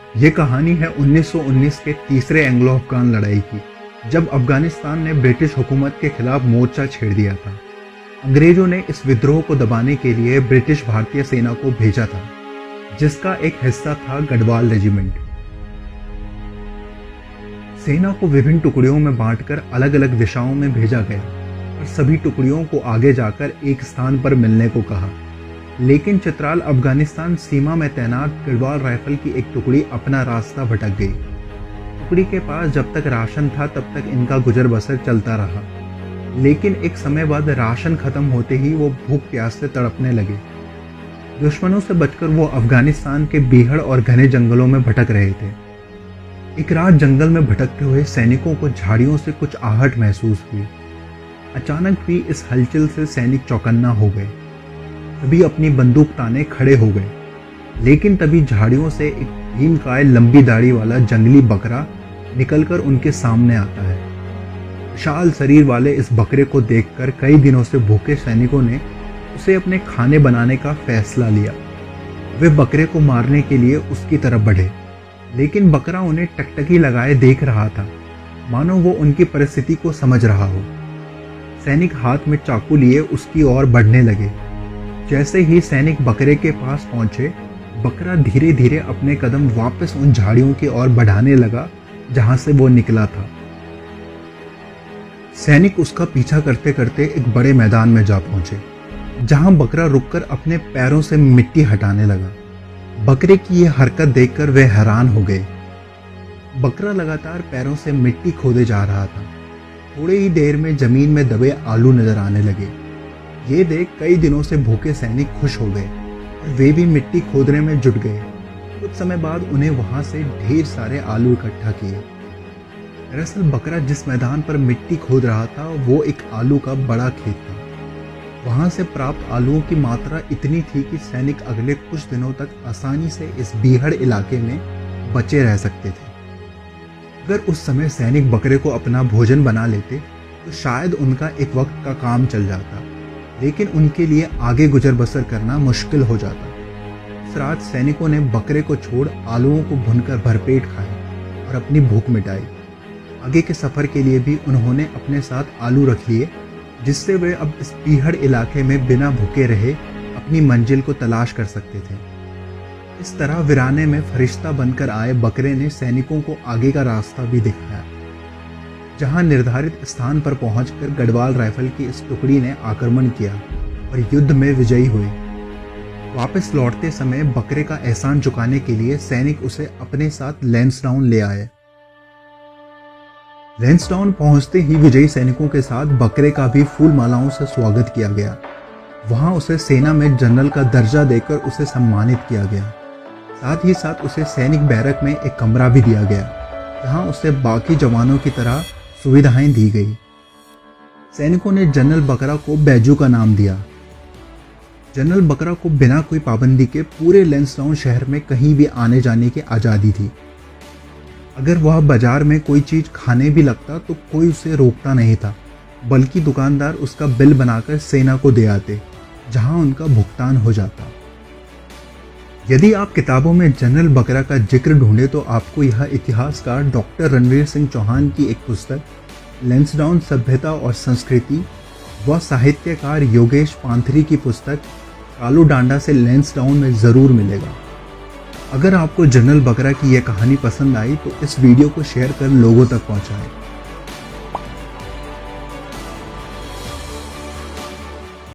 ये कहानी है 1919 के तीसरे एंग्लो अफगान लड़ाई की, जब अफगानिस्तान ने ब्रिटिश हुकूमत के खिलाफ मोर्चा छेड़ दिया था। अंग्रेजों ने इस विद्रोह को दबाने के लिए ब्रिटिश भारतीय सेना को भेजा था, जिसका एक हिस्सा था गढ़वाल रेजिमेंट। सेना को विभिन्न टुकड़ियों में बांटकर अलग अलग दिशाओं में भेजा गया और सभी टुकड़ियों को आगे जाकर एक स्थान पर मिलने को कहा। लेकिन चित्राल अफगानिस्तान सीमा में तैनात गढ़वाल राइफल की एक टुकड़ी अपना रास्ता भटक गई। टुकड़ी के पास जब तक राशन था तब तक इनका गुजर बसर चलता रहा, लेकिन एक समय बाद राशन खत्म होते ही वो भूख प्यास से तड़पने लगे। दुश्मनों से बचकर वो अफगानिस्तान के बीहड़ और घने जंगलों में भटक रहे थे। एक रात जंगल में भटकते हुए सैनिकों को झाड़ियों से कुछ आहट महसूस हुई। अचानक हुई इस हलचल से सैनिक चौकन्ना हो गए। सभी अपनी बंदूक ताने खड़े हो गए, लेकिन तभी झाड़ियों से एक भीमकाय लंबी दाढ़ी वाला जंगली बकरा निकलकर उनके सामने आता है। विशाल शरीर वाले इस बकरे को देखकर कई दिनों से भूखे सैनिकों ने उसे अपने खाने बनाने का फैसला लिया। वे बकरे को मारने के लिए उसकी तरफ बढ़े, लेकिन बकरा उन्हें टकटकी लगाए देख रहा था, मानो वो उनकी परिस्थिति को समझ रहा हो। सैनिक हाथ में चाकू लिए उसकी ओर बढ़ने लगे। जैसे ही सैनिक बकरे के पास पहुंचे, बकरा धीरे धीरे अपने कदम वापस उन झाड़ियों की ओर बढ़ाने लगा जहां से वो निकला था। सैनिक उसका पीछा करते करते एक बड़े मैदान में जा पहुंचे, जहां बकरा रुककर अपने पैरों से मिट्टी हटाने लगा। बकरे की यह हरकत देखकर वे हैरान हो गए। बकरा लगातार पैरों से मिट्टी खोदे जा रहा था। थोड़ी ही देर में जमीन में दबे आलू नजर आने लगे। ये देख कई दिनों से भूखे सैनिक खुश हो गए और वे भी मिट्टी खोदने में जुट गए। कुछ समय बाद उन्हें वहां से ढेर सारे आलू इकट्ठा किए। दरअसल बकरा जिस मैदान पर मिट्टी खोद रहा था वो एक आलू का बड़ा खेत था। वहां से प्राप्त आलूओं की मात्रा इतनी थी कि सैनिक अगले कुछ दिनों तक आसानी से इस बीहड़ इलाके में बचे रह सकते थे। अगर उस समय सैनिक बकरे को अपना भोजन बना लेते तो शायद उनका एक वक्त का काम चल जाता, लेकिन उनके लिए आगे गुजर बसर करना मुश्किल हो जाता। इस रात सैनिकों ने बकरे को छोड़ आलूओं को भुनकर भरपेट खाया और अपनी भूख मिटाई। आगे के सफर के लिए भी उन्होंने अपने साथ आलू रख लिए, जिससे वे अब इस बीहड़ इलाके में बिना भूखे रहे अपनी मंजिल को तलाश कर सकते थे। इस तरह वीराने में फरिश्ता बनकर आए बकरे ने सैनिकों को आगे का रास्ता भी दिखाया, जहां निर्धारित स्थान पर पहुंचकर गढ़वाल राइफल की इस टुकड़ी ने आक्रमण किया और युद्ध में विजयी हुई। वापस लौटते समय बकरे का एहसान चुकाने के लिए सैनिक उसे अपने साथ लैंसडाउन ले आए। लैंसडाउन पहुंचते ही विजयी सैनिकों के साथ बकरे का भी फूल मालाओं से स्वागत किया गया। वहां उसे सेना में जनरल का दर्जा देकर उसे सम्मानित किया गया। साथ ही साथ उसे सैनिक बैरक में एक कमरा भी दिया गया, जहां उसे बाकी जवानों की तरह सुविधाएं दी गई। सैनिकों ने जनरल बकरा को बैजू का नाम दिया। जनरल बकरा को बिना कोई पाबंदी के पूरे लैंसडाउन शहर में कहीं भी आने जाने की आज़ादी थी। अगर वह बाजार में कोई चीज खाने भी लगता तो कोई उसे रोकता नहीं था, बल्कि दुकानदार उसका बिल बनाकर सेना को दे आते, जहां उनका भुगतान हो जाता। यदि आप किताबों में जनरल बकरा का जिक्र ढूंढे तो आपको यह इतिहासकार डॉक्टर रणवीर सिंह चौहान की एक पुस्तक लैंसडाउन सभ्यता और संस्कृति व साहित्यकार योगेश पांथरी की पुस्तक कालू डांडा से लैंसडाउन में ज़रूर मिलेगा। अगर आपको जनरल बकरा की यह कहानी पसंद आई तो इस वीडियो को शेयर कर लोगों तक पहुंचाएं।